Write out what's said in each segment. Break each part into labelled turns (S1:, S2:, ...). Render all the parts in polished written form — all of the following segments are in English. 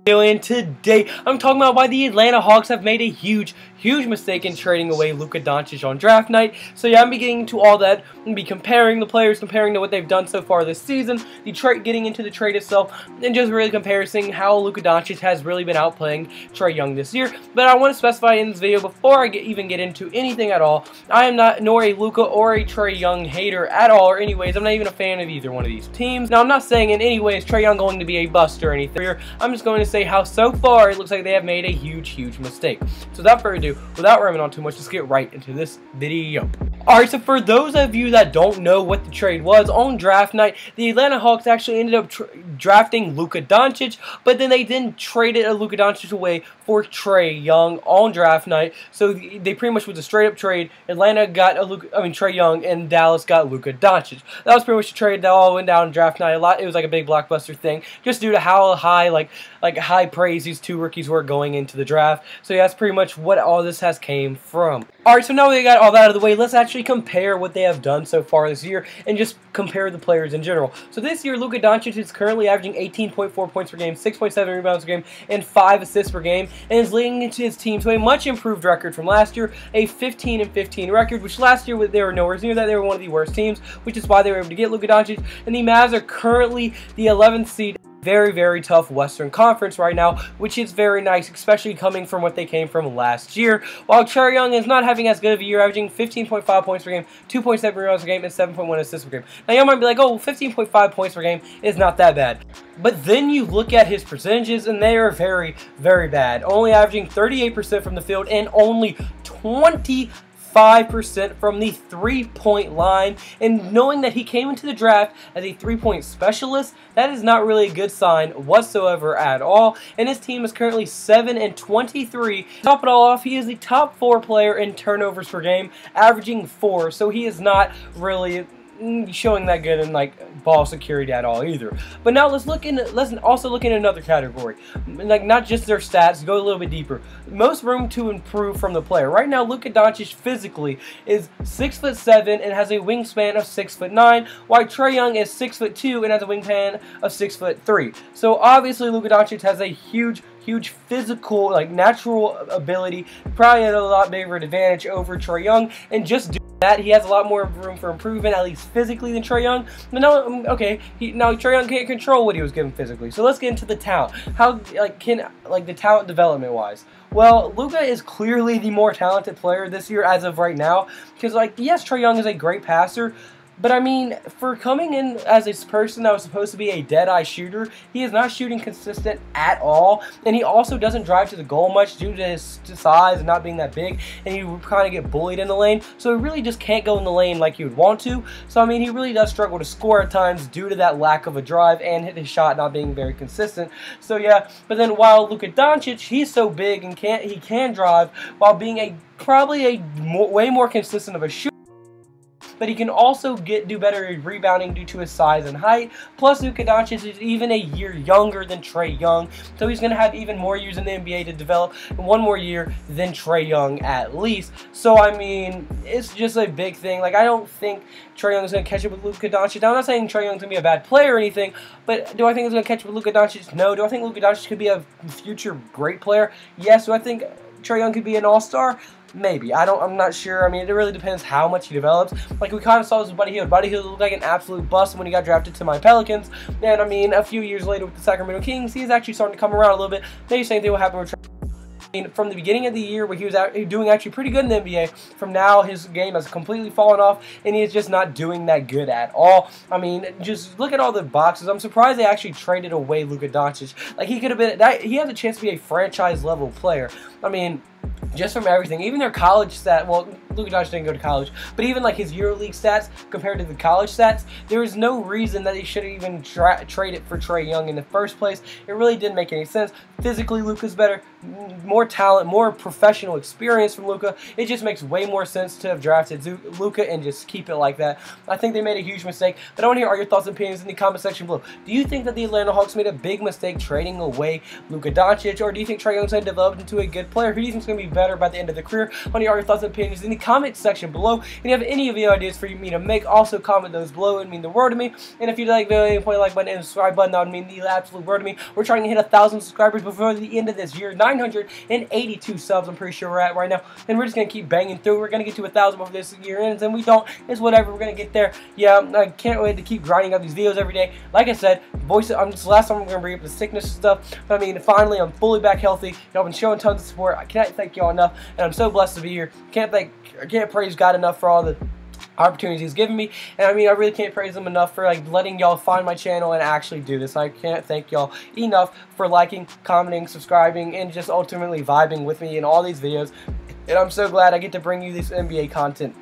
S1: And today I'm talking about why the Atlanta Hawks have made a huge mistake in trading away Luka Doncic on draft night. So yeah, I'm beginning to all that and be comparing the players, comparing to what they've done so far this season, getting into the trade itself, and just really comparing how Luka Doncic has really been outplaying Trae Young this year. But I want to specify in this video, before I even get into anything at all, I am not nor a Luka or a Trae Young hater at all, or anyways, I'm not even a fan of either one of these teams. Now, I'm not saying in any way is Trae Young going to be a bust or anything. I'm just going to say how so far it looks like they have made a huge mistake. So without further ado, without rambling on too much, let's get right into this video. Alright, so for those of you that don't know what the trade was, on draft night, the Atlanta Hawks actually ended up drafting Luka Doncic, but then they traded Luka Doncic away for Trae Young on draft night. So they pretty much was a straight up trade. Atlanta got Trae Young, and Dallas got Luka Doncic. That was pretty much the trade that all went down draft night. It was like a big blockbuster thing, just due to how high high praise these two rookies were going into the draft. So yeah, that's pretty much what all this has came from. Alright, so now we got all that out of the way, let's actually compare what they have done so far this year and just compare the players in general. So this year, Luka Doncic is currently averaging 18.4 points per game, 6.7 rebounds per game, and 5 assists per game, and is leading into his team to a much improved record from last year, a 15-15 record, which last year they were nowhere near that. They were one of the worst teams, which is why they were able to get Luka Doncic, and the Mavs are currently the 11th seed. Very tough Western Conference right now, which is very nice, especially coming from what they came from last year. While Trae Young is not having as good of a year, averaging 15.5 points per game, 2.7 rebounds per game, and 7.1 assists per game. Now you might be like, oh, 15.5 points per game is not that bad. But then you look at his percentages, and they are very bad. Only averaging 38% from the field and only 25% from the three-point line, and knowing that he came into the draft as a three-point specialist, that is not really a good sign whatsoever at all. And his team is currently 7-23. To top it all off, he is the top 4 player in turnovers per game, averaging 4. So he is not really showing that good in ball security at all either. But now let's also look in another category, not just their stats, go a little bit deeper. Most room to improve from the player. Right now, Luka Doncic physically is 6'7" and has a wingspan of 6'9", while Trae Young is 6'2" and has a wingspan of 6'3". So obviously Luka Doncic has a huge physical, natural ability, probably at a lot bigger advantage over Trae Young, and just do that, he has a lot more room for improvement, at least physically, than Trae Young. But now, okay, now Trae Young can't control what he was given physically. So let's get into the talent. How, the talent development-wise? Well, Luka is clearly the more talented player this year as of right now, because, yes, Trae Young is a great passer, but I mean, for coming in as a person that was supposed to be a dead-eye shooter, he is not shooting consistent at all, and he also doesn't drive to the goal much due to his size and not being that big, and you kind of get bullied in the lane, so he really just can't go in the lane like you would want to. So I mean, he really does struggle to score at times due to that lack of a drive and his shot not being very consistent. So yeah, but then while Luka Doncic, he's so big and he can drive while being probably way more consistent of a shooter, but he can also do better at rebounding due to his size and height. Plus, Luka Doncic is even a year younger than Trae Young, so he's going to have even more years in the NBA to develop, and one more year than Trae Young at least. So, I mean, it's just a big thing. I don't think Trae Young is going to catch up with Luka Doncic. Now, I'm not saying Trae Young is going to be a bad player or anything, but do I think he's going to catch up with Luka Doncic? No. Do I think Luka Doncic could be a future great player? Yes. Do I think Trae Young could be an all-star? Maybe. I'm not sure. I mean, it really depends how much he develops. We kind of saw this with Buddy Hield. Buddy Hield looked like an absolute bust when he got drafted to my Pelicans. And, I mean, a few years later with the Sacramento Kings, he's actually starting to come around a little bit. Maybe the same thing will happen with from the beginning of the year, where he was doing actually pretty good in the NBA, from now his game has completely fallen off, and he is just not doing that good at all. I mean, just look at all the boxes. I'm surprised they actually traded away Luka Doncic. He could have been he has a chance to be a franchise level player. I mean, just from everything, even their college stats. Well, Luka Doncic didn't go to college, but even his EuroLeague stats compared to the college stats, there is no reason that he should have even traded for Trae Young in the first place. It really didn't make any sense. Physically, Luka's better, more talent, more professional experience from Luka. It just makes way more sense to have drafted Luka and just keep it like that. I think they made a huge mistake, but I want to hear all your thoughts and opinions in the comment section below. Do you think that the Atlanta Hawks made a big mistake trading away Luka Doncic, or do you think Trae Young's going to develop into a good player? Who do you think is going to be better by the end of the career? I want to hear all your thoughts and opinions in the comment section below. And if you have any video ideas for me to make, also comment those below. It would mean the world to me. And if you like the video, point like button and subscribe button. That would mean the absolute world to me. We're trying to hit 1,000 subscribers before the end of this year. 982 subs, I'm pretty sure we're at right now. And we're just going to keep banging through. We're going to get to 1,000 before this year ends. And we don't, it's whatever. We're going to get there. Yeah, I can't wait to keep grinding out these videos every day. Like I said, last time I'm going to bring up the sickness stuff. But I mean, finally, I'm fully back healthy. Y'all been showing tons of support. I can't thank y'all enough. And I'm so blessed to be here. I can't praise God enough for all the opportunities he's given me. And I mean, I really can't praise him enough for like letting y'all find my channel and actually do this. I can't thank y'all enough for liking, commenting, subscribing, and just ultimately vibing with me in all these videos. And I'm so glad I get to bring you this NBA content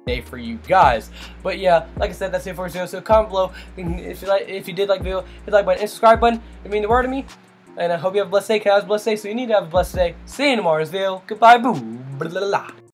S1: day for you guys. But yeah, like I said, that's it for this video. So comment below if you did like the video, hit the like button and subscribe button. It means the world to me. And I hope you have a blessed day. Cause I have a blessed day, so you need to have a blessed day. See you in tomorrow's video. Goodbye, boo. Blah, blah, blah.